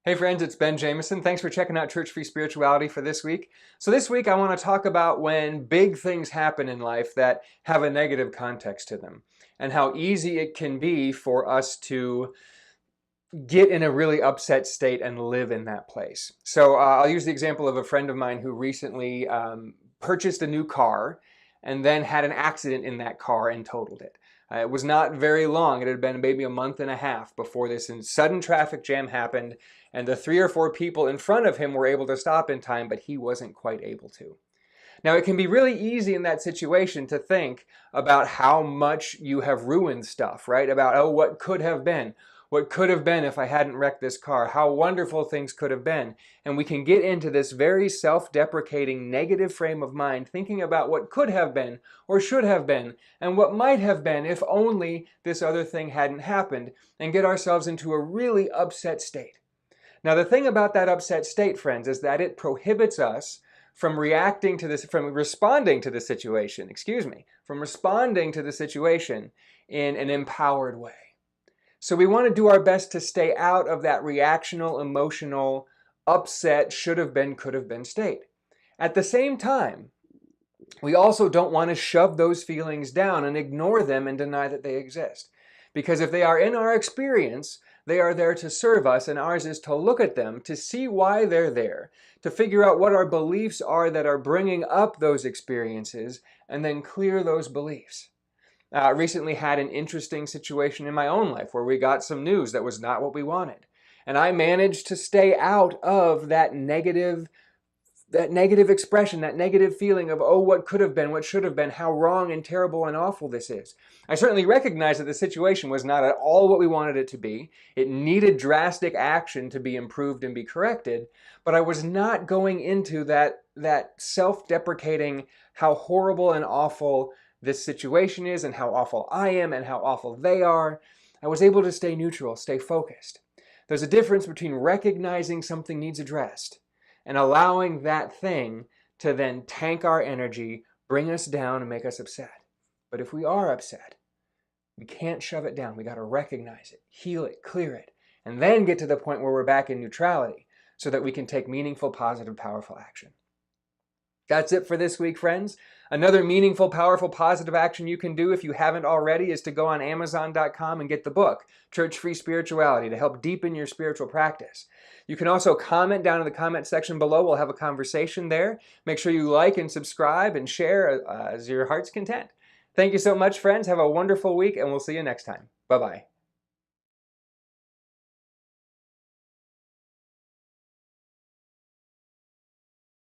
Hey friends, it's Ben Jameson. Thanks for checking out Church Free Spirituality for this week. So this week I want to talk about when big things happen in life that have a negative context to them and how easy it can be for us to get in a really upset state and live in that place. So I'll use the example of a friend of mine who recently purchased a new car and then had an accident in that car and totaled it. It was not very long. It had been maybe a month and a half before this sudden traffic jam happened, and the 3 or 4 people in front of him were able to stop in time, but he wasn't quite able to. Now, it can be really easy in that situation to think about how much you have ruined stuff, right? About, oh, what could have been? What could have been if I hadn't wrecked this car? How wonderful things could have been. And we can get into this very self-deprecating negative frame of mind, thinking about what could have been or should have been and what might have been if only this other thing hadn't happened, and get ourselves into a really upset state. Now, the thing about that upset state, friends, is that it prohibits us from responding to the situation in an empowered way. So we want to do our best to stay out of that reactional, emotional, upset, should have been, could have been state. At the same time, we also don't want to shove those feelings down and ignore them and deny that they exist. Because if they are in our experience, they are there to serve us, and ours is to look at them, to see why they're there, to figure out what our beliefs are that are bringing up those experiences, and then clear those beliefs. I recently had an interesting situation in my own life where we got some news that was not what we wanted. And I managed to stay out of that negative expression, that negative feeling of, oh, what could have been, what should have been, how wrong and terrible and awful this is. I certainly recognize that the situation was not at all what we wanted it to be. It needed drastic action to be improved and be corrected, but I was not going into that self-deprecating, how horrible and awful this situation is and how awful I am and how awful they are. I was able to stay neutral, stay focused. There's a difference between recognizing something needs addressed and allowing that thing to then tank our energy, bring us down, and make us upset. But if we are upset, we can't shove it down. We got to recognize it, heal it, clear it, and then get to the point where we're back in neutrality so that we can take meaningful, positive, powerful action. That's it for this week, friends. Another meaningful, powerful, positive action you can do if you haven't already is to go on Amazon.com and get the book, Church Free Spirituality, to help deepen your spiritual practice. You can also comment down in the comment section below. We'll have a conversation there. Make sure you like and subscribe and share as your heart's content. Thank you so much, friends. Have a wonderful week, and we'll see you next time. Bye-bye.